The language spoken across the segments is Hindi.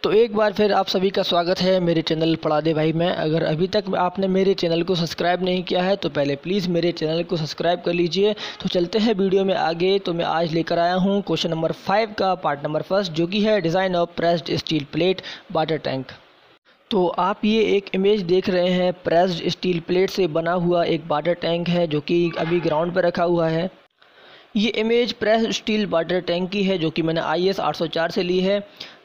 तो एक बार फिर आप सभी का स्वागत है मेरे चैनल पढ़ा दे भाई में। अगर अभी तक आपने मेरे चैनल को सब्सक्राइब नहीं किया है तो पहले प्लीज़ मेरे चैनल को सब्सक्राइब कर लीजिए। तो चलते हैं वीडियो में आगे। तो मैं आज लेकर आया हूँ क्वेश्चन नंबर 5 का पार्ट नंबर 1, जो कि है design of pressed steel plate water tank. तो आप ये एक इमेज देख रहे हैं, प्रेस्ड स्टील प्लेट से बना हुआ एक वाटर टैंक है जो कि अभी ग्राउंड पर रखा हुआ है। ये image pressed still water tank की है जो कि मैंने IS 804 से ली है।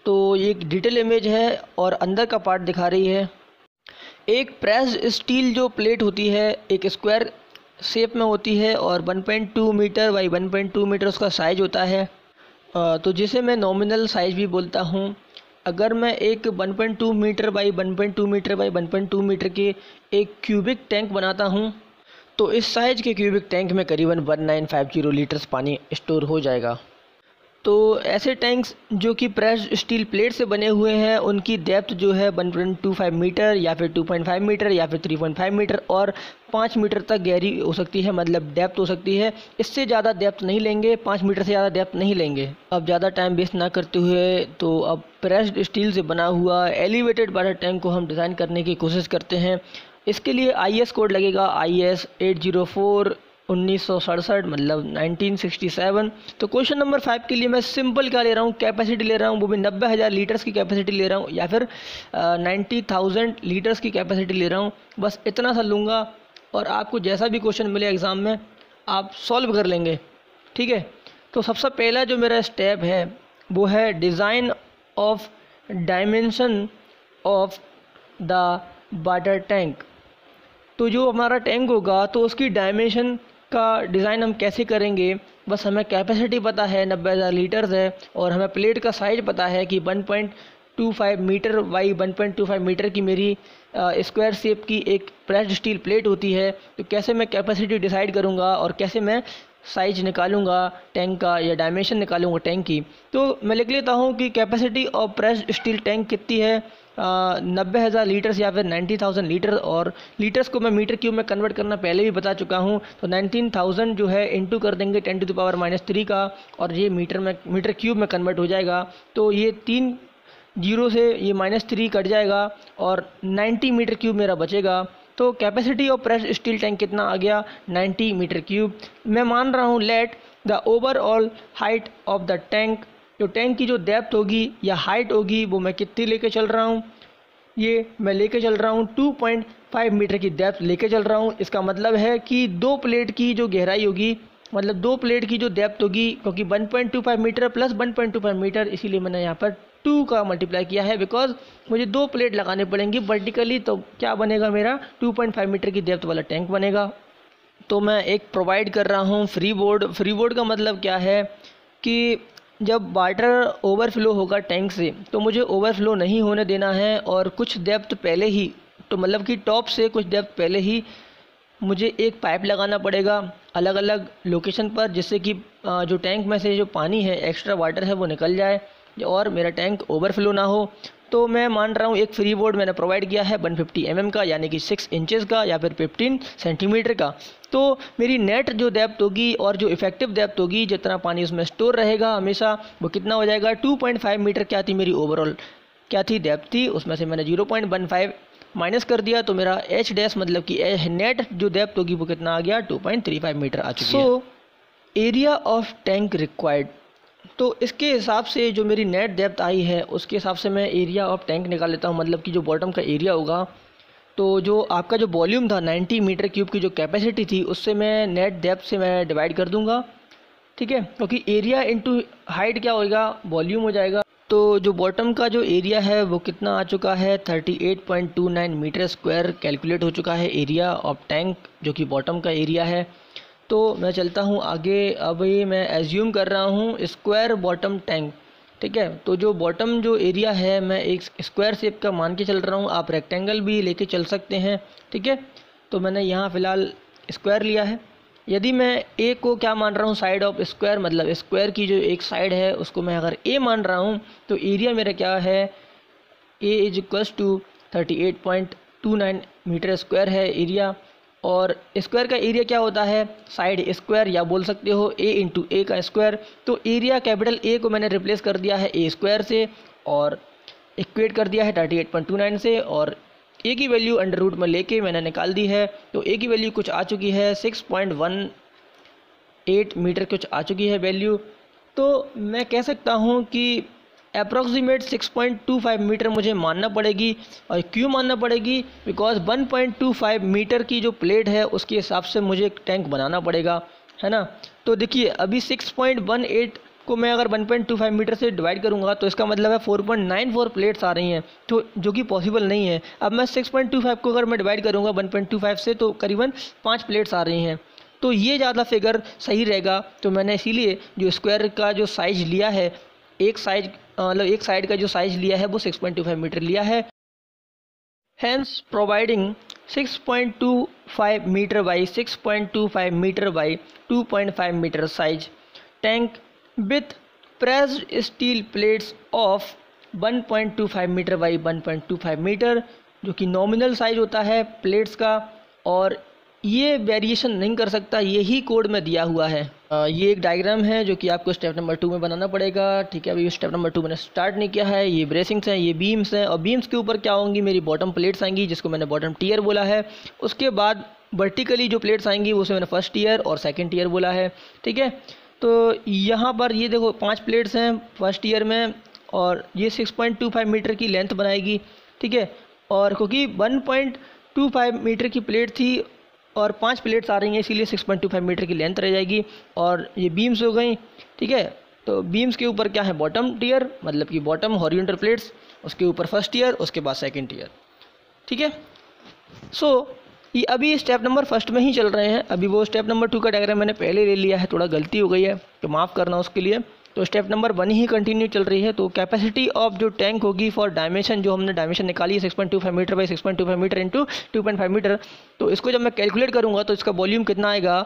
तो ये एक डिटेल इमेज है और अंदर का पार्ट दिखा रही है। एक प्रेस्ड स्टील जो प्लेट होती है एक स्क्वायर शेप में होती है और 1.2 मीटर बाई 1.2 मीटर उसका साइज़ होता है। तो जिसे मैं नॉमिनल साइज़ भी बोलता हूँ। अगर मैं एक 1.2 metre by 1.2 metre by 1.2 metre के एक क्यूबिक टैंक बनाता हूँ, तो इस साइज़ के क्यूबिक टैंक में करीबन 1950 लीटर्स पानी स्टोर हो जाएगा। तो ऐसे टैंक्स जो कि प्रेस्ड स्टील प्लेट से बने हुए हैं उनकी डेप्थ जो है 1.25 मीटर या फिर 2.5 मीटर या फिर 3.5 मीटर और 5 मीटर तक गहरी हो सकती है, मतलब डेप्थ हो सकती है। इससे ज़्यादा डेप्थ नहीं लेंगे, 5 मीटर से ज़्यादा डेप्थ नहीं लेंगे। अब ज़्यादा टाइम वेस्ट ना करते हुए तो अब प्रेस्ड स्टील से बना हुआ एलिवेटेड वाटर टैंक को हम डिज़ाइन करने की कोशिश करते हैं। इसके लिए IS कोड लगेगा IS 804 1967, मतलब 1967। तो क्वेश्चन नंबर 5 के लिए मैं सिंपल क्या ले रहा हूँ, कैपेसिटी ले रहा हूँ, वो भी 90,000 लीटर्स की कैपेसिटी ले रहा हूँ या फिर 90,000 लीटर्स की कैपेसिटी ले रहा हूँ। बस इतना सा लूँगा और आपको जैसा भी क्वेश्चन मिले एग्ज़ाम में आप सॉल्व कर लेंगे, ठीक है। तो सबसे पहला जो मेरा स्टेप है वो है design of dimension of the water tank. तो जो हमारा टैंक होगा तो उसकी डायमेंशन का डिज़ाइन हम कैसे करेंगे। बस हमें कैपेसिटी पता है 90,000 लीटर्स है और हमें प्लेट का साइज़ पता है कि 1.25 मीटर बाई 1.25 मीटर की मेरी स्क्वायर शेप की एक प्रेस्ड स्टील प्लेट होती है। तो कैसे मैं कैपेसिटी डिसाइड करूँगा और कैसे मैं साइज निकालूंगा टैंक का या डायमेंशन निकालूंगा टैंक की। तो मैं लिख लेता हूँ कि capacity of pressed steel tank कितनी है, 90,000 लीटर्स या फिर 90,000 लीटर। और लीटर्स को मैं मीटर क्यूब में कन्वर्ट करना पहले भी बता चुका हूँ। तो 19,000 जो है इंटू कर देंगे 10⁻³ का और ये मीटर क्यूब में कन्वर्ट हो जाएगा। तो ये 3 जीरो से ये -3 कट जाएगा और 90 मीटर क्यूब मेरा बचेगा। तो capacity of pressed steel tank कितना आ गया, 90 मीटर क्यूब। मैं मान रहा हूँ let the overall height of the tank, जो टैंक की जो डेप्थ होगी या हाइट होगी वो मैं कितनी लेके चल रहा हूँ, ये मैं लेके चल रहा हूँ 2.5 मीटर की डेप्थ लेके चल रहा हूँ। इसका मतलब है कि दो प्लेट की जो गहराई होगी, मतलब दो प्लेट की जो डेप्थ होगी, क्योंकि 1.25 मीटर प्लस 1.25 मीटर, इसीलिए मैंने यहाँ पर 2 का मल्टीप्लाई किया है, बिकॉज मुझे दो प्लेट लगाने पड़ेंगी वर्टिकली। तो क्या बनेगा मेरा 2.5 मीटर की डेप्थ वाला टैंक बनेगा। तो मैं एक प्रोवाइड कर रहा हूँ फ्री बोर्ड। फ्री बोर्ड का मतलब क्या है कि जब वाटर ओवरफ्लो होगा टैंक से तो मुझे ओवरफ्लो नहीं होने देना है और कुछ डेप्थ पहले ही, तो मतलब कि टॉप से कुछ डेप्थ पहले ही मुझे एक पाइप लगाना पड़ेगा अलग अलग लोकेशन पर, जिससे कि जो टैंक में से जो पानी है, एक्स्ट्रा वाटर है, वो निकल जाए और मेरा टैंक ओवरफ्लो ना हो। तो मैं मान रहा हूँ एक फ्री बोर्ड मैंने प्रोवाइड किया है 150 mm का, यानी कि 6 इंचेस का या फिर 15 सेंटीमीटर का। तो मेरी नेट जो डेप्थ होगी और जो इफेक्टिव डेप्थ होगी, जितना पानी उसमें स्टोर रहेगा हमेशा, वो कितना हो जाएगा 2.5 मीटर। क्या थी मेरी ओवरऑल, क्या थी डेप्थ थी, उसमें से मैंने 0.15 माइनस कर दिया तो मेरा H डैश मतलब कि नेट जो डेप्थ होगी वो कितना आ गया 2.35 मीटर आ चुकी है। So area of tank required, तो इसके हिसाब से जो मेरी नेट डेप्थ आई है उसके हिसाब से मैं एरिया ऑफ टैंक निकाल लेता हूँ, मतलब कि जो बॉटम का एरिया होगा। तो जो आपका जो वॉल्यूम था 90 मीटर क्यूब की जो कैपेसिटी थी उससे मैं नेट डेप्थ से मैं डिवाइड कर दूंगा, ठीक है, क्योंकि एरिया इंटू हाइट क्या होगा, वॉल्यूम हो जाएगा। तो जो बॉटम का जो एरिया है वो कितना आ चुका है 38.29 मीटर स्क्वायर कैलकुलेट हो चुका है एरिया ऑफ टैंक, जो कि बॉटम का एरिया है। तो मैं चलता हूँ आगे। अभी मैं एज्यूम कर रहा हूँ स्क्वायर बॉटम टैंक, ठीक है। तो जो बॉटम जो एरिया है मैं एक स्क्वायर शेप का मान के चल रहा हूँ, आप रेक्टेंगल भी लेके चल सकते हैं, ठीक है। तो मैंने यहाँ फ़िलहाल स्क्वायर लिया है। यदि मैं ए को क्या मान रहा हूँ, साइड ऑफ स्क्वायर, मतलब स्क्वायर की जो एक साइड है उसको मैं अगर ए मान रहा हूँ तो एरिया मेरा क्या है, A is equals to 38.29 metre square है एरिया। और स्क्वायर का एरिया क्या होता है, साइड स्क्वायर, या बोल सकते हो ए इंटू ए का स्क्वायर। तो एरिया कैपिटल ए को मैंने रिप्लेस कर दिया है ए स्क्वायर से और इक्वेट कर दिया है 38.29 से, और ए की वैल्यू अंडर रूट में लेके मैंने निकाल दी है। तो ए की वैल्यू कुछ आ चुकी है 6.18 मीटर कुछ आ चुकी है वैल्यू। तो मैं कह सकता हूँ कि अप्रॉक्सीमेट 6.25 मीटर मुझे मानना पड़ेगी। और क्यों मानना पड़ेगी? बिकॉज 1.25 मीटर की जो प्लेट है उसके हिसाब से मुझे एक टैंक बनाना पड़ेगा, है ना। तो देखिए अभी 6.18 को मैं अगर 1.25 मीटर से डिवाइड करूंगा तो इसका मतलब है 4.94 प्लेट्स आ रही हैं, तो जो कि पॉसिबल नहीं है। अब मैं 6.25 को अगर मैं डिवाइड करूंगा 1.25 से तो करीबन 5 प्लेट्स आ रही हैं, तो ये ज़्यादा फिगर सही रहेगा। तो मैंने इसीलिए जो स्क्वायर का जो साइज लिया है, एक साइड का जो साइज लिया है वो 6.25 मीटर लिया है। Hence providing 6.25 metre by 6.25 metre by 2.5 metre size tank with pressed steel plates of 1.25 metre by 1.25 metre, जो कि नॉमिनल साइज होता है प्लेट्स का, और ये वेरिएशन नहीं कर सकता, यही कोड में दिया हुआ है। ये एक डायग्राम है जो कि आपको स्टेप नंबर 2 में बनाना पड़ेगा, ठीक है। अभी स्टेप नंबर 2 मैंने स्टार्ट नहीं किया है। ये ब्रेसिंग्स हैं, ये बीम्स हैं, और बीम्स के ऊपर क्या होंगी, मेरी बॉटम प्लेट्स आएंगी जिसको मैंने बॉटम टीयर बोला है। उसके बाद वर्टिकली जो प्लेट्स आएंगी उसे मैंने फर्स्ट टीयर और सेकेंड टीयर बोला है, ठीक है। तो यहाँ पर ये देखो 5 प्लेट्स हैं फर्स्ट ईयर में, और ये 6.25 मीटर की लेंथ बनाएगी, ठीक है। और क्योंकि 1.25 मीटर की प्लेट थी और 5 प्लेट्स आ रही हैं, इसीलिए 6.25 मीटर की लेंथ रह जाएगी। और ये बीम्स हो गई, ठीक है। तो बीम्स के ऊपर क्या है, बॉटम टीयर, मतलब कि बॉटम हॉरिजॉन्टल प्लेट्स, उसके ऊपर फर्स्ट ईयर, उसके बाद सेकेंड टीयर, ठीक है। सो ये अभी स्टेप नंबर फर्स्ट में ही चल रहे हैं। अभी वो स्टेप नंबर 2 का डायग्राम मैंने पहले ले लिया है, थोड़ा गलती हो गई है तो माफ़ करना उसके लिए। तो स्टेप नंबर 1 ही कंटिन्यू चल रही है। तो कैपेसिटी ऑफ जो टैंक होगी फॉर डायमेंशन, जो हमने डायमेंशन निकाली है 6.25 metre by 6.25 metre into 2.5 metre, तो इसको जब मैं कैलकुलेट करूँगा तो इसका वॉल्यूम कितना आएगा,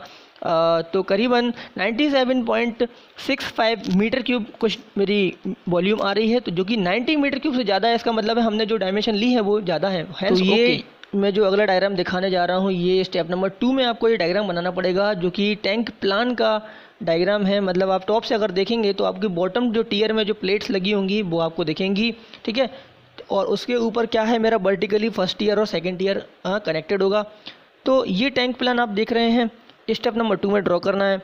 तो करीबन 97.65 मीटर क्यूब कुछ मेरी वॉल्यूम आ रही है। तो जो कि 90 मीटर क्यूब से ज़्यादा है, इसका मतलब है हमने जो डायमेंशन ली है वो ज़्यादा है। तो ये मैं जो अगला डायग्राम दिखाने जा रहा हूँ, ये स्टेप नंबर 2 में आपको ये डायग्राम बनाना पड़ेगा, जो कि टैंक प्लान का डायग्राम है। मतलब आप टॉप से अगर देखेंगे तो आपकी बॉटम जो टीयर में जो प्लेट्स लगी होंगी वो आपको दिखेंगी, ठीक है। और उसके ऊपर क्या है, मेरा वर्टिकली फर्स्ट ईयर और सेकेंड ईयर कनेक्टेड होगा। तो ये टैंक प्लान आप देख रहे हैं, स्टेप नंबर 2 में ड्रॉ करना है।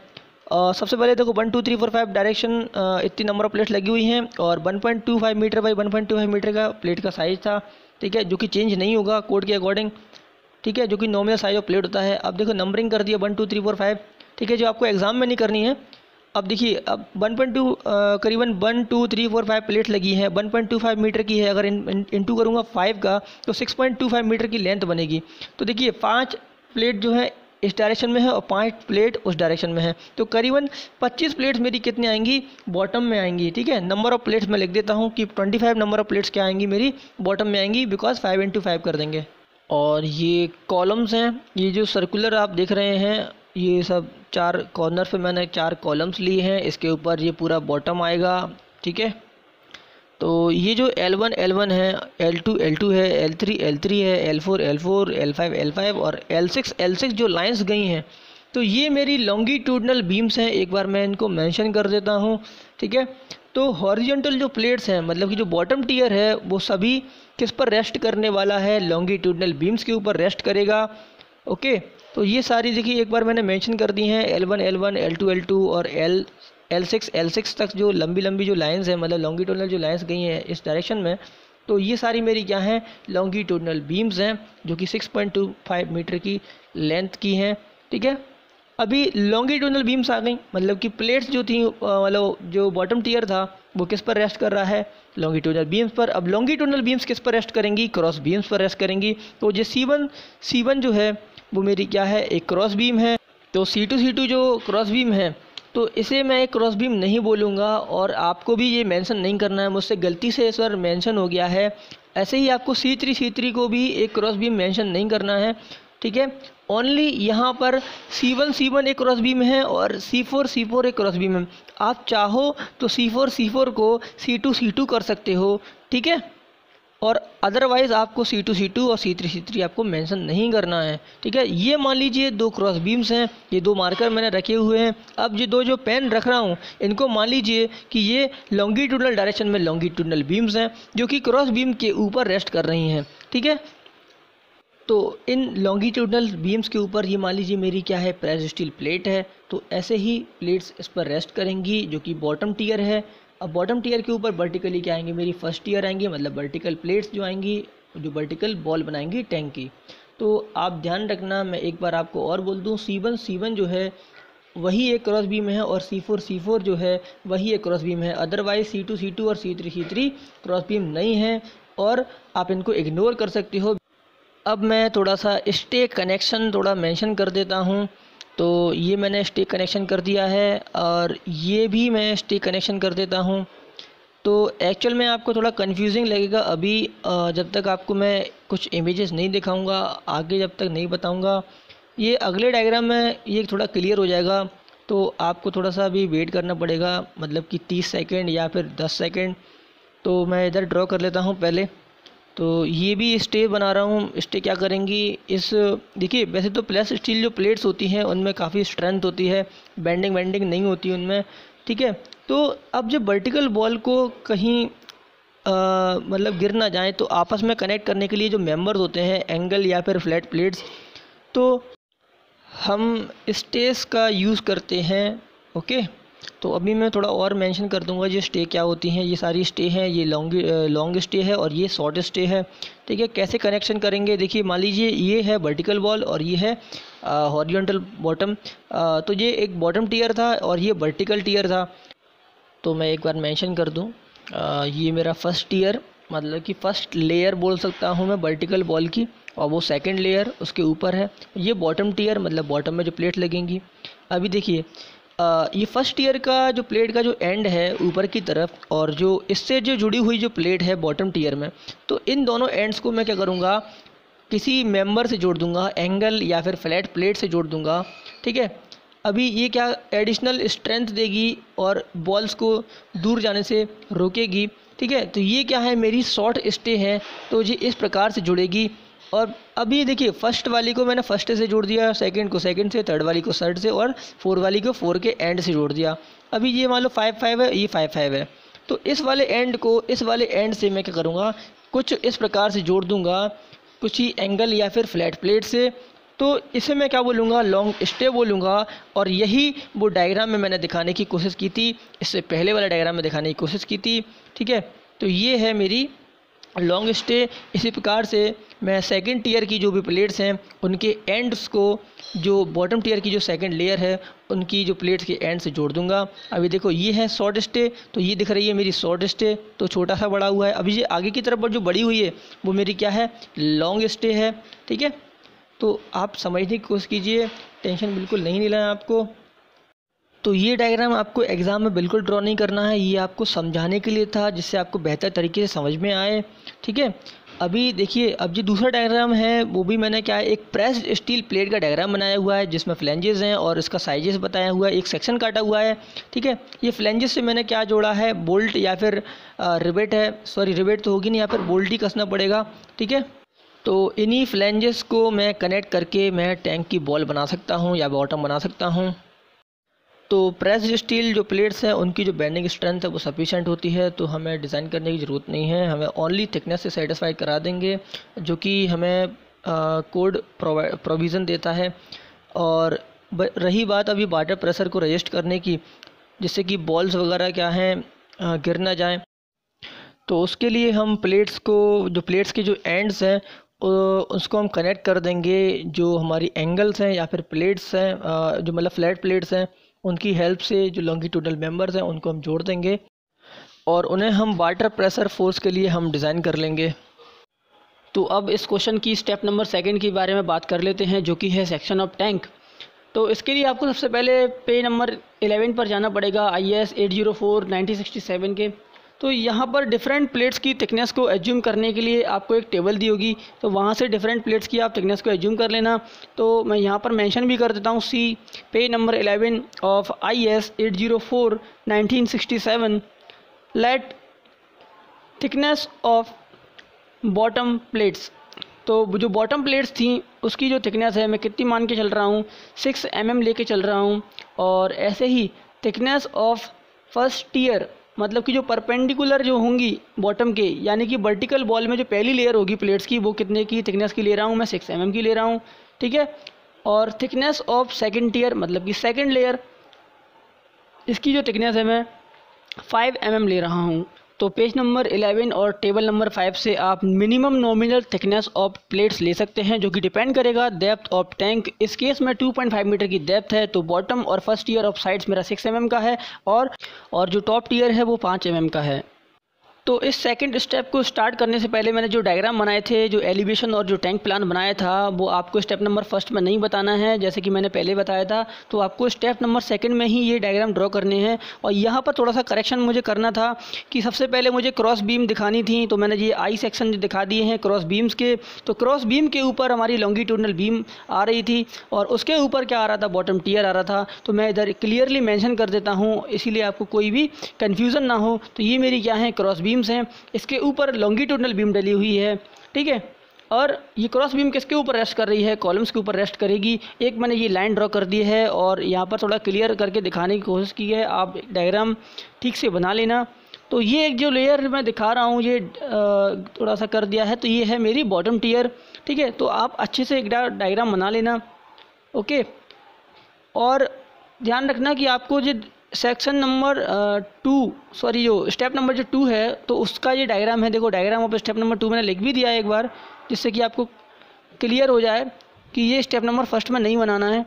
सबसे पहले देखो 1 2 3 4 5 डायरेक्शन, इतनी नंबर ऑफ प्लेट्स लगी हुई हैं, और 1.25 मीटर बाई 1.25 मीटर का प्लेट का साइज़ था, ठीक है, जो कि चेंज नहीं होगा कोड के अकॉर्डिंग, ठीक है, जो कि नॉमिनल साइज ऑफ प्लेट होता है। अब देखो नंबरिंग कर दिया 1 2 3 4 5, ठीक है, जो आपको एग्जाम में नहीं करनी है। अब देखिए अब 1.2 करीबन 1 2 3 4 5 प्लेट लगी है, 1.25 मीटर की है। अगर इंटू करूँगा 5 का तो 6.25 मीटर की लेंथ बनेगी। तो देखिए 5 प्लेट जो है इस डायरेक्शन में है और 5 प्लेट उस डायरेक्शन में है, तो करीबन 25 प्लेट्स मेरी कितनी आएंगी, बॉटम में आएंगी, ठीक है। नंबर ऑफ प्लेट्स मैं लिख देता हूँ कि 25 नंबर ऑफ प्लेट्स क्या आएंगी मेरी बॉटम में आएंगी, बिकॉज 5 × 5 कर देंगे। और ये कॉलम्स हैं, ये जो सर्कुलर आप देख रहे हैं, ये सब 4 कॉर्नर पे मैंने 4 कॉलम्स लिए हैं, इसके ऊपर ये पूरा बॉटम आएगा, ठीक है। तो ये जो L1 L1 है, L2 L2 है, L3 L3 है, L4 L4, L5 L5 और L6 L6 जो लाइंस गई हैं, तो ये मेरी लॉन्गिट्यूडनल बीम्स हैं। एक बार मैं इनको मेंशन कर देता हूँ, ठीक है। तो हॉरिजॉन्टल जो प्लेट्स हैं, मतलब कि जो बॉटम टीयर है वो सभी किस पर रेस्ट करने वाला है, लॉन्गिट्यूडनल बीम्स के ऊपर रेस्ट करेगा, ओके। तो ये सारी देखिए एक बार मैंने मेंशन कर दी हैं, L1 L1, L2 L2 और L6 तक जो लंबी लंबी जो लाइंस हैं, मतलब लॉन्गिट्यूडनल जो लाइंस गई हैं इस डायरेक्शन में, तो ये सारी मेरी क्या हैं, लॉन्गिट्यूडनल बीम्स हैं, जो कि 6.25 मीटर की लेंथ की हैं, ठीक है। अभी लॉन्गिट्यूडनल बीम्स आ गई, मतलब कि प्लेट्स जो थी, मतलब जो बॉटम टीयर था वो किस पर रेस्ट कर रहा है, लॉन्गिट्यूडनल बीम्स पर। अब लॉन्गिट्यूडनल बीम्स किस पर रेस्ट करेंगी, क्रॉस बीम्स पर रेस्ट करेंगी। तो जो C1 जो है वो मेरी क्या है, एक क्रॉस बीम है। तो C2 जो क्रॉस बीम है, तो इसे मैं एक क्रॉस बीम नहीं बोलूँगा, और आपको भी ये मेंशन नहीं करना है, मुझसे गलती से इस बार मेंशन हो गया है। ऐसे ही आपको C3 को भी एक क्रॉस बीम मेंशन नहीं करना है, ठीक है। ओनली यहाँ पर C1 एक क्रॉस बीम है और C4 एक क्रॉस बीम है। आप चाहो तो C4 को C2 कर सकते हो, ठीक है। और अदरवाइज़ आपको C2 और C3 आपको मेंशन नहीं करना है। ठीक है, ये मान लीजिए 2 क्रॉस बीम्स हैं, ये 2 मार्कर मैंने रखे हुए हैं। अब ये 2 जो पेन रख रहा हूँ इनको मान लीजिए कि ये लॉन्गिट्यूडनल डायरेक्शन में लॉन्गिट्यूडनल बीम्स हैं जो कि क्रॉस बीम के ऊपर रेस्ट कर रही हैं। ठीक है, तो इन लॉन्गिट्यूडनल बीम्स के ऊपर ये मान लीजिए मेरी क्या है, प्रेस्ड स्टील प्लेट है। तो ऐसे ही प्लेट्स इस पर रेस्ट करेंगी जो कि बॉटम टियर है। अब बॉटम टियर के ऊपर वर्टिकली क्या आएंगे, मेरी फर्स्ट टियर आएंगी, मतलब वर्टिकल प्लेट्स जो आएंगी जो वर्टिकल बॉल बनाएंगी टैंक की। तो आप ध्यान रखना, मैं एक बार आपको और बोल दूँ, C1 जो है वही एक क्रॉस बीम है और C4 जो है वही एक क्रॉस बीम है। अदरवाइज C2 और C3 क्रॉस बीम नहीं है और आप इनको इग्नोर कर सकते हो। अब मैं थोड़ा सा स्टे कनेक्शन थोड़ा मेंशन कर देता हूँ। तो ये मैंने स्टे कनेक्शन कर दिया है और ये भी मैं स्टे कनेक्शन कर देता हूँ। तो एक्चुअल में आपको थोड़ा कंफ्यूजिंग लगेगा अभी, जब तक आपको मैं कुछ इमेजेस नहीं दिखाऊंगा, आगे जब तक नहीं बताऊंगा। ये अगले डायग्राम में ये थोड़ा क्लियर हो जाएगा। तो आपको थोड़ा सा अभी वेट करना पड़ेगा, मतलब कि 30 सेकेंड या फिर 10 सेकेंड। तो मैं इधर ड्रॉ कर लेता हूँ पहले। तो ये भी स्टे बना रहा हूँ। स्टे क्या करेंगी, इस देखिए वैसे तो प्लस स्टील जो प्लेट्स होती हैं उनमें काफ़ी स्ट्रेंथ होती है, बेंडिंग नहीं होती उनमें। ठीक है, तो अब जब वर्टिकल बॉल को कहीं मतलब गिर ना जाए तो आपस में कनेक्ट करने के लिए जो मेंबर्स होते हैं, एंगल या फिर फ्लैट प्लेट्स, तो हम स्टेस का यूज़ करते हैं। ओके, तो अभी मैं थोड़ा और मेंशन कर दूंगा ये स्टे क्या होती हैं। ये सारी स्टे हैं, ये लॉन्ग स्टे है और ये शॉर्ट स्टे है। ठीक है, कैसे कनेक्शन करेंगे, देखिए मान लीजिए ये है वर्टिकल वॉल और ये है हॉरिजॉन्टल बॉटम। तो ये एक बॉटम टियर था और ये वर्टिकल टियर था। तो मैं एक बार मेंशन कर दूं, ये मेरा फर्स्ट टियर, मतलब कि फर्स्ट लेयर बोल सकता हूँ मैं वर्टिकल बॉल की, और वो सेकंड लेयर उसके ऊपर है। ये बॉटम टियर, मतलब बॉटम में जो प्लेट लगेंगी। अभी देखिए ये फर्स्ट ईयर का जो प्लेट का जो एंड है ऊपर की तरफ, और जो इससे जो जुड़ी हुई जो प्लेट है बॉटम टियर में, तो इन दोनों एंड्स को मैं क्या करूँगा, किसी मेंबर से जोड़ दूँगा, एंगल या फिर फ्लैट प्लेट से जोड़ दूँगा। ठीक है, अभी ये क्या एडिशनल स्ट्रेंथ देगी और बॉल्स को दूर जाने से रोकेगी। ठीक है, तो ये क्या है, मेरी शॉर्ट स्टे है, तो ये इस प्रकार से जुड़ेगी। और अभी देखिए फर्स्ट वाली को मैंने फर्स्ट से जोड़ दिया, सेकंड को सेकंड से, थर्ड वाली को थर्ड से, और फोर वाली को फोर के एंड से जोड़ दिया। अभी ये मान लो 5-5 है, ये 5-5 है, तो इस वाले एंड को इस वाले एंड से मैं क्या करूँगा, कुछ इस प्रकार से जोड़ दूँगा, कुछ ही एंगल या फिर फ्लैट प्लेट से। तो इसे मैं क्या बोलूँगा, लॉन्ग स्टे बोलूँगा। और यही वो डायग्राम में मैंने दिखाने की कोशिश की थी, इससे पहले वाले डायग्राम में दिखाने की कोशिश की थी। ठीक है, तो ये है मेरी लॉन्ग स्टे। इसी प्रकार से मैं सेकंड टीयर की जो भी प्लेट्स हैं उनके एंड्स को, जो बॉटम टीयर की जो सेकंड लेयर है उनकी जो प्लेट्स के एंड से जोड़ दूंगा। अभी देखो ये है शॉर्ट स्टे, तो ये दिख रही है मेरी शॉर्ट स्टे, तो छोटा सा बड़ा हुआ है। अभी ये आगे की तरफ पर जो बड़ी हुई है वो मेरी क्या है, लॉन्ग स्टे है। ठीक है, तो आप समझने की कोशिश कीजिए, टेंशन बिल्कुल नहीं लेना है आपको। तो ये डायग्राम आपको एग्ज़ाम में बिल्कुल ड्रॉ नहीं करना है, ये आपको समझाने के लिए था, जिससे आपको बेहतर तरीके से समझ में आए। ठीक है, अभी देखिए अब जो दूसरा डायग्राम है वो भी मैंने क्या है, एक प्रेस्ड स्टील प्लेट का डायग्राम बनाया हुआ है, जिसमें फ्लेंजेस हैं और इसका साइजेस बताया हुआ है, एक सेक्शन काटा हुआ है। ठीक है, ये फ्लेंजेस से मैंने क्या जोड़ा है, बोल्ट या फिर रिवेट है, सॉरी रिवेट तो होगी नहीं, यहाँ पर बोल्ट ही कसना पड़ेगा। ठीक है, तो इन्हीं फ्लेंजेस को मैं कनेक्ट करके मैं टैंक की बॉल बना सकता हूँ या बॉटम बना सकता हूँ। तो प्रेस्ड स्टील जो प्लेट्स हैं उनकी जो बेंडिंग स्ट्रेंथ है वो सफिशेंट होती है, तो हमें डिज़ाइन करने की ज़रूरत नहीं है, हमें ओनली थिकनेस से सेटिस्फाई करा देंगे, जो कि हमें कोड प्रोविज़न देता है। और रही बात अभी वाटर प्रेशर को रजिस्ट करने की, जिससे कि बॉल्स वगैरह क्या हैं गिर ना जाएँ, तो उसके लिए हम प्लेट्स को, जो प्लेट्स के जो एंड्स हैं उसको हम कनेक्ट कर देंगे, जो हमारी एंगल्स हैं या फिर प्लेट्स हैं, जो मतलब फ्लैट प्लेट्स हैं, उनकी हेल्प से जो लॉन्गिट्यूडनल मेंबर्स हैं उनको हम जोड़ देंगे और उन्हें हम वाटर प्रेशर फोर्स के लिए हम डिज़ाइन कर लेंगे। तो अब इस क्वेश्चन की स्टेप नंबर 2 के बारे में बात कर लेते हैं, जो कि है सेक्शन ऑफ टैंक। तो इसके लिए आपको सबसे पहले पेज नंबर 11 पर जाना पड़ेगा, IS 804-1967 के। तो यहाँ पर डिफरेंट प्लेट्स की थिकनेस को एज्यूम करने के लिए आपको एक टेबल दी होगी, तो वहाँ से डिफरेंट प्लेट्स की आप थिकनेस को एज्यूम कर लेना। तो मैं यहाँ पर मेंशन भी कर देता हूँ, see page number 11 of IS 804-1967, let thickness of bottom plates. तो जो बॉटम प्लेट्स थी उसकी जो थिकनेस है मैं कितनी मान के चल रहा हूँ, 6 mm लेके चल रहा हूँ। और ऐसे ही थिकनेस ऑफ फर्स्ट टीयर, मतलब कि जो परपेंडिकुलर जो होंगी बॉटम के, यानी कि वर्टिकल बॉल में जो पहली लेयर होगी प्लेट्स की, वो कितने की थिकनेस की ले रहा हूँ मैं, 6 mm की ले रहा हूँ, ठीक है। और थिकनेस ऑफ सेकंड टीयर, मतलब कि सेकंड लेयर, इसकी जो थिकनेस है मैं 5 mm ले रहा हूँ। तो पेज नंबर 11 और टेबल नंबर 5 से आप minimum nominal thickness of plates ले सकते हैं, जो कि डिपेंड करेगा डेप्थ ऑफ टैंक। इस केस में 2.5 मीटर की डेप्थ है, तो बॉटम और फर्स्ट टीयर ऑफ साइड्स मेरा 6 mm का है, और जो टॉप टीयर है वो 5 mm का है। तो इस सेकंड स्टेप को स्टार्ट करने से पहले मैंने जो डायग्राम बनाए थे, जो एलिवेशन और जो टैंक प्लान बनाया था, वो आपको स्टेप नंबर फर्स्ट में नहीं बताना है, जैसे कि मैंने पहले बताया था। तो आपको स्टेप नंबर सेकंड में ही ये डायग्राम ड्रॉ करने हैं। और यहाँ पर थोड़ा सा करेक्शन मुझे करना था कि सबसे पहले मुझे क्रॉस बीम दिखानी थी, तो मैंने ये आई सेक्शन दिखा दिए हैं क्रॉस बीम्स के। तो क्रॉस बीम के ऊपर हमारी लॉन्गिट्यूडनल बीम आ रही थी, और उसके ऊपर क्या आ रहा था, बॉटम टीयर आ रहा था। तो मैं इधर क्लियरली मेंशन कर देता हूँ, इसीलिए आपको कोई भी कन्फ्यूज़न ना हो। तो ये मेरी क्या है, क्रॉस बीम्स हैं, इसके ऊपर लॉन्गिट्यूडनल बीम डली हुई है, ठीक है। और ये क्रॉस बीम किसके ऊपर रेस्ट कर रही है, कॉलम्स के ऊपर रेस्ट करेगी। एक मैंने ये लाइन ड्रॉ कर दी है, और यहाँ पर थोड़ा क्लियर करके दिखाने की कोशिश की है, आप डायग्राम ठीक से बना लेना। तो ये एक जो लेयर मैं दिखा रहा हूँ, ये थोड़ा सा कर दिया है, तो ये है मेरी बॉटम टीयर, ठीक है। तो आप अच्छे से एक डायग्राम बना लेना, ओके। और ध्यान रखना कि आपको जो सेक्शन नंबर 2, सॉरी जो स्टेप नंबर जो 2 है, तो उसका ये डायग्राम है। देखो डायग्राम ऑफ स्टेप नंबर 2 मैंने लिख भी दिया है एक बार, जिससे कि आपको क्लियर हो जाए कि ये स्टेप नंबर फर्स्ट में नहीं बनाना है।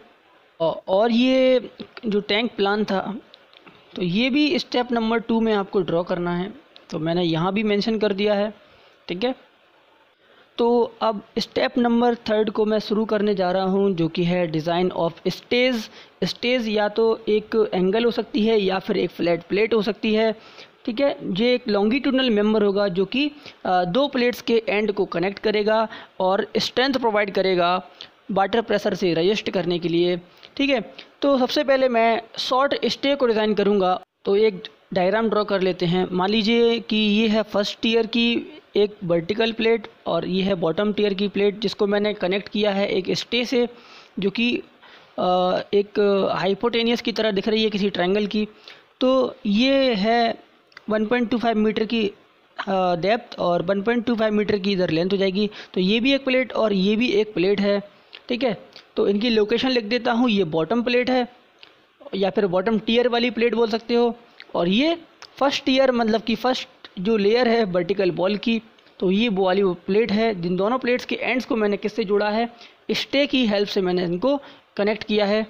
और ये जो टैंक प्लान था, तो ये भी स्टेप नंबर 2 में आपको ड्रॉ करना है, तो मैंने यहाँ भी मेंशन कर दिया है, ठीक है। तो अब स्टेप नंबर 3 को मैं शुरू करने जा रहा हूँ, जो कि है डिज़ाइन ऑफ स्टेज। स्टेज या तो एक एंगल हो सकती है या फिर एक फ्लैट प्लेट हो सकती है, ठीक है। ये एक लॉन्गिट्यूडनल मेंबर होगा जो कि 2 प्लेट्स के एंड को कनेक्ट करेगा और स्ट्रेंथ प्रोवाइड करेगा वाटर प्रेशर से रजिस्ट करने के लिए, ठीक है। तो सबसे पहले मैं शॉर्ट स्टे को डिज़ाइन करूँगा। तो एक डायग्राम ड्रॉ कर लेते हैं। मान लीजिए कि ये है फर्स्ट टीयर की एक वर्टिकल प्लेट, और ये है बॉटम टीयर की प्लेट, जिसको मैंने कनेक्ट किया है एक स्टे से, जो कि एक हाइपोटेनियस की तरह दिख रही है किसी ट्रायंगल की। तो ये है 1.25 मीटर की डेप्थ और 1.25 मीटर की इधर लेंथ हो जाएगी। तो ये भी एक प्लेट और ये भी एक प्लेट है, ठीक है। तो इनकी लोकेशन लिख देता हूँ, ये बॉटम प्लेट है या फिर बॉटम टीयर वाली प्लेट बोल सकते हो, और ये फर्स्ट टीयर मतलब कि फर्स्ट जो लेयर है वर्टिकल बॉल की, तो ये वो वाली वो प्लेट है। जिन दोनों प्लेट्स के एंड्स को मैंने किससे जोड़ा है, स्टे की हेल्प से मैंने इनको कनेक्ट किया है।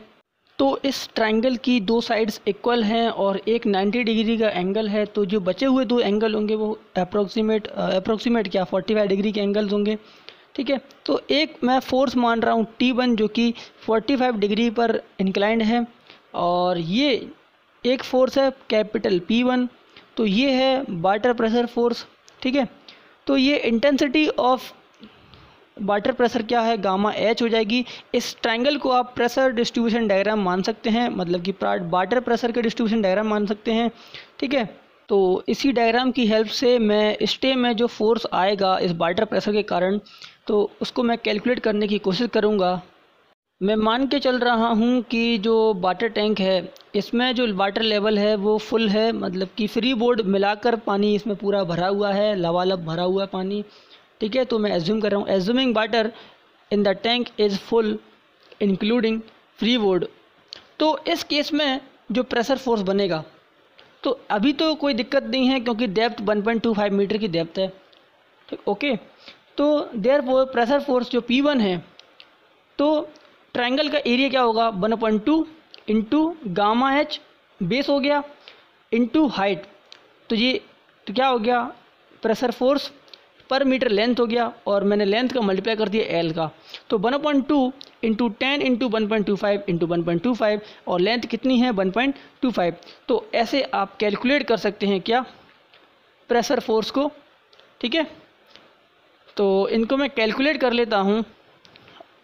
तो इस ट्रायंगल की 2 साइड्स इक्वल हैं और एक 90 डिग्री का एंगल है, तो जो बचे हुए 2 एंगल होंगे वो अप्रोक्सीमेट क्या 45 डिग्री के एंगल्स होंगे, ठीक है। तो एक मैं फोर्स मान रहा हूँ T1 जो कि 45 डिग्री पर इंक्लाइंड है, और ये एक फोर्स है कैपिटल P1, तो ये है वाटर प्रेशर फोर्स, ठीक है। तो ये इंटेंसिटी ऑफ वाटर प्रेशर क्या है, गामा H हो जाएगी। इस ट्रायंगल को आप प्रेशर डिस्ट्रीब्यूशन डायग्राम मान सकते हैं, मतलब कि वाटर प्रेशर के डिस्ट्रीब्यूशन डायग्राम मान सकते हैं, ठीक है। तो इसी डायग्राम की हेल्प से मैं स्टे में जो फोर्स आएगा इस वाटर प्रेशर के कारण, तो उसको मैं कैलकुलेट करने की कोशिश करूँगा। मैं मान के चल रहा हूँ कि जो वाटर टैंक है इसमें जो वाटर लेवल है वो फुल है, मतलब कि फ्री बोर्ड मिलाकर पानी इसमें पूरा भरा हुआ है, लबालब भरा हुआ है पानी, ठीक है। तो मैं एज्यूम कर रहा हूँ, assuming water in the tank is full including free board. तो इस केस में जो प्रेशर फोर्स बनेगा, तो अभी तो कोई दिक्कत नहीं है क्योंकि डेप्थ 1.25 मीटर की डेप्थ है, ठीक, ओके। तो देयरफॉर प्रेशर फोर्स जो P1 है, तो ट्रायंगल का एरिया क्या होगा, 1/2 इंटू गामा H बेस हो गया इंटू हाइट। तो ये तो क्या हो गया, प्रेशर फोर्स पर मीटर लेंथ हो गया, और मैंने लेंथ का मल्टीप्लाई कर दिया L का। तो 1/2 इंटू 10 इंटू 1.25 इंटू 1.25, और लेंथ कितनी है 1.25। तो ऐसे आप कैलकुलेट कर सकते हैं क्या, प्रेशर फोर्स को, ठीक है। तो इनको मैं कैलकुलेट कर लेता हूँ,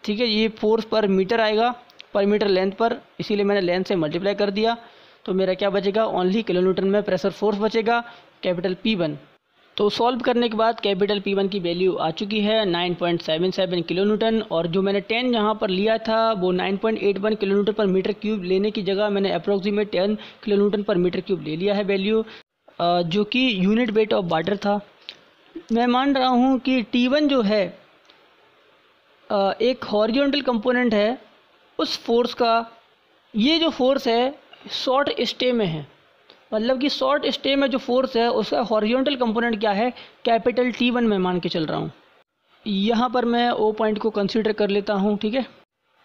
ठीक है। ये फोर्स पर मीटर आएगा, पर मीटर लेंथ पर, इसीलिए मैंने लेंथ से मल्टीप्लाई कर दिया। तो मेरा क्या बचेगा, ओनली किलोन्यूटन में प्रेशर फोर्स बचेगा, कैपिटल P1। तो सॉल्व करने के बाद कैपिटल P1 की वैल्यू आ चुकी है 9.77 किलो न्यूटन, और जो मैंने 10 यहाँ पर लिया था वो 9.81 किलो न्यूटन पर मीटर क्यूब लेने की जगह मैंने अप्रोक्सीमेट 10 किलो न्यूटन पर मीटर क्यूब ले लिया है वैल्यू, जो कि यूनिट वेट ऑफ वाटर था। मैं मान रहा हूँ कि T1 जो है एक हॉरिजॉन्टल कंपोनेंट है उस फोर्स का, ये जो फोर्स है शॉर्ट स्टे में है, मतलब कि शॉर्ट स्टे में जो फोर्स है उसका हॉरिजॉन्टल कंपोनेंट क्या है, कैपिटल T1 में मान के चल रहा हूँ। यहाँ पर मैं O पॉइंट को कंसीडर कर लेता हूँ, ठीक है,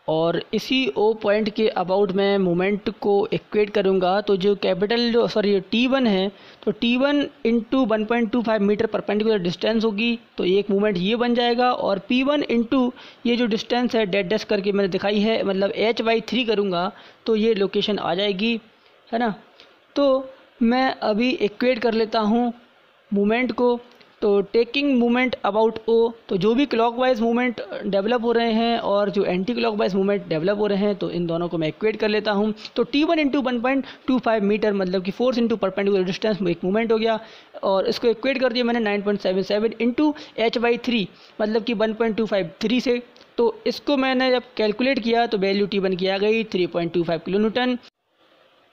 और इसी O पॉइंट के अबाउट मैं मोमेंट को इक्वेट करूँगा। तो जो T1 है, तो T1 into 1.25 metre perpendicular distance होगी, तो एक मोमेंट ये बन जाएगा, और P1 इंटू ये जो डिस्टेंस है डेड डैश करके मैंने दिखाई है, मतलब h/3 करूँगा तो ये लोकेशन आ जाएगी, है ना। तो मैं अभी इक्वेट कर लेता हूँ मोमेंट को। तो टेकिंग मोमेंट अबाउट O, तो जो भी क्लॉकवाइज मूवमेंट डेवलप हो रहे हैं और जो एंटी क्लॉकवाइज मूवमेंट डेवलप हो रहे हैं, तो इन दोनों को मैं इक्वेट कर लेता हूं। तो T1 इंटू 1.25 मीटर मतलब कि फोर्स इंटू परपेंडिकुलर डिस्टेंस में एक मूवमेंट हो गया, और इसको इक्वेट कर दिया मैंने 9.77 इंटू h/3 मतलब कि 1.253 से। तो इसको मैंने जब कैलकुलेट किया तो वैल्यू T1 की आ गई 3.25 किलो न्यूटन।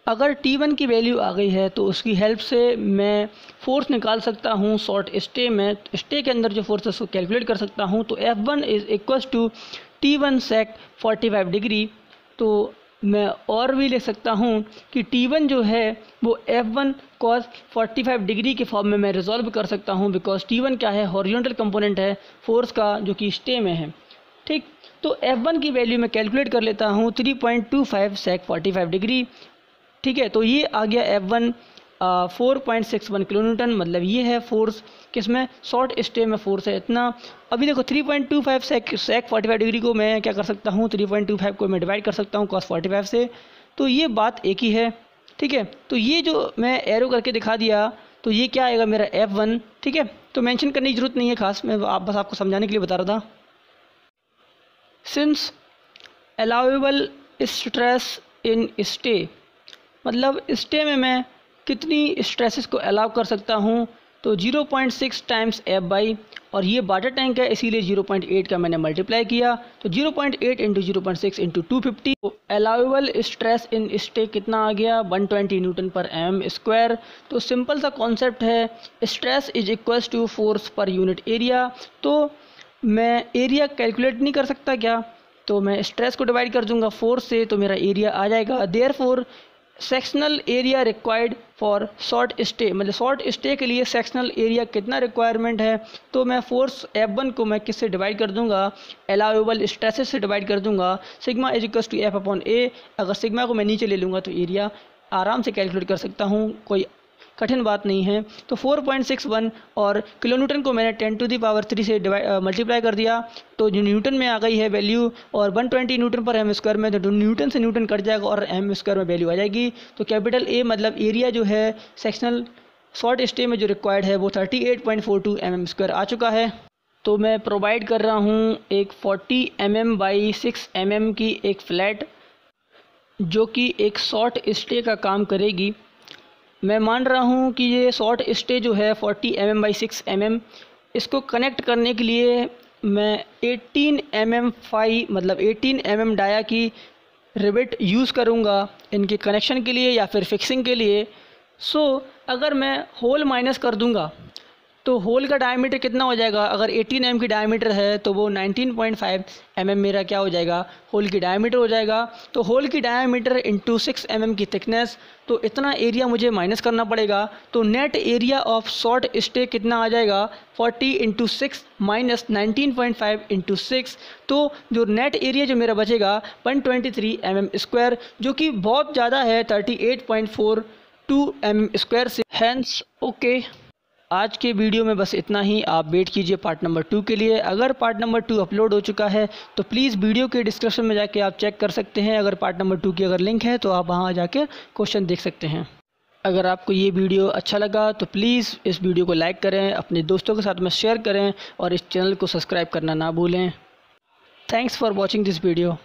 अगर T1 की वैल्यू आ गई है तो उसकी हेल्प से मैं फोर्स निकाल सकता हूँ शॉर्ट स्टे में, स्टे के अंदर जो फोर्स है उसको कैलकुलेट कर सकता हूँ। तो F1 is equals to T1 sec 45 degree. तो मैं और भी लिख सकता हूँ कि T1 जो है वो F1 cos 45 डिग्री के फॉर्म में मैं रिजॉल्व कर सकता हूँ, बिकॉज T1 क्या है, हॉरिजॉन्टल कंपोनेंट है फोर्स का जो कि स्टे में है, ठीक। तो F1 की वैल्यू मैं कैलकुलेट कर लेता हूँ 3.25 sec 45 डिग्री, ठीक है। तो ये आ गया F1 4.61 किलो न्यूटन, मतलब ये है फोर्स किसमें, शॉर्ट स्टे में फोर्स है इतना। अभी देखो 3.25 sec 45 डिग्री को मैं क्या कर सकता हूँ, 3.25 को मैं डिवाइड कर सकता हूँ cos 45 से, तो ये बात एक ही है, ठीक है। तो ये जो मैं एरो करके दिखा दिया तो ये क्या आएगा मेरा F1, ठीक है। तो मेंशन करने की ज़रूरत नहीं है खास, मैं बस आपको समझाने के लिए बता रहा था। Since allowable stress in stay, मतलब स्टे में मैं कितनी स्ट्रेसेस को अलाउ कर सकता हूँ, तो 0.6 टाइम्स F/, और ये वाटर टैंक है इसीलिए 0.8 का मैंने मल्टीप्लाई किया, तो 0.8 इंटू 0.6 इंटू 250। तो अलाउएबल स्ट्रेस इन स्टे कितना आ गया, 120 न्यूटन पर mm²। तो सिंपल सा कॉन्सेप्ट है, stress is equals to force per unit area. तो मैं एरिया कैलकुलेट नहीं कर सकता क्या, तो मैं स्ट्रेस को डिवाइड कर दूंगा फोर्स से, तो मेरा एरिया आ जाएगा। Therefore sectional area required for short stay, मतलब शॉर्ट स्टे के लिए सेक्शनल एरिया कितना रिक्वायरमेंट है, तो मैं फोर्स F1 को मैं किससे डिवाइड कर दूंगा, अलाउएबल स्ट्रेसेस से डिवाइड कर दूंगा। Sigma is equals to F/A। अगर सिग्मा को मैं नीचे ले लूँगा तो एरिया आराम से कैलकुलेट कर सकता हूँ, कोई कठिन बात नहीं है। तो 4.61 और किलो न्यूटन को मैंने 10⁻³ से मल्टीप्लाई कर दिया, तो जो न्यूटन में आ गई है वैल्यू, और 120 न्यूटन पर m² में, तो न्यूटन से न्यूटन कट जाएगा और m² में वैल्यू आ जाएगी। तो कैपिटल A मतलब एरिया जो है सेक्शनल शॉर्ट स्टे में जो रिक्वायर्ड है वो 38.42 mm² आ चुका है। तो मैं प्रोवाइड कर रहा हूँ एक 40 mm बाई 6 mm की एक फ्लैट, जो कि एक शॉर्ट स्टे का काम करेगी। मैं मान रहा हूँ कि ये शॉर्ट स्टे जो है 40 mm बाई 6 mm, इसको कनेक्ट करने के लिए मैं 18 mm फाई मतलब 18 mm डाया की रिवेट यूज़ करूँगा इनके कनेक्शन के लिए या फिर फिक्सिंग के लिए। सो अगर मैं होल माइनस कर दूँगा तो होल का डायमीटर कितना हो जाएगा, अगर 18 mm की डायमीटर है तो वो 19.5 mm मेरा क्या हो जाएगा, होल की डायमीटर हो जाएगा। तो होल की डायमीटर इंटू 6 mm की थिकनेस, तो इतना एरिया मुझे माइनस करना पड़ेगा। तो net area of short stay कितना आ जाएगा, 40 इंटू 6 माइनस 19.5 इंटू 6, तो जो नेट एरिया जो मेरा बचेगा 123 mm², जो कि बहुत ज़्यादा है 38.42 mm² से। हैंस ओके, आज के वीडियो में बस इतना ही। आप वेट कीजिए पार्ट नंबर 2 के लिए। अगर पार्ट नंबर 2 अपलोड हो चुका है तो प्लीज़ वीडियो के डिस्क्रिप्शन में जाके आप चेक कर सकते हैं। अगर पार्ट नंबर 2 की अगर लिंक है तो आप वहां जाके क्वेश्चन देख सकते हैं। अगर आपको ये वीडियो अच्छा लगा तो प्लीज़ इस वीडियो को लाइक करें, अपने दोस्तों के साथ में शेयर करें और इस चैनल को सब्सक्राइब करना ना भूलें। Thanks for watching this video.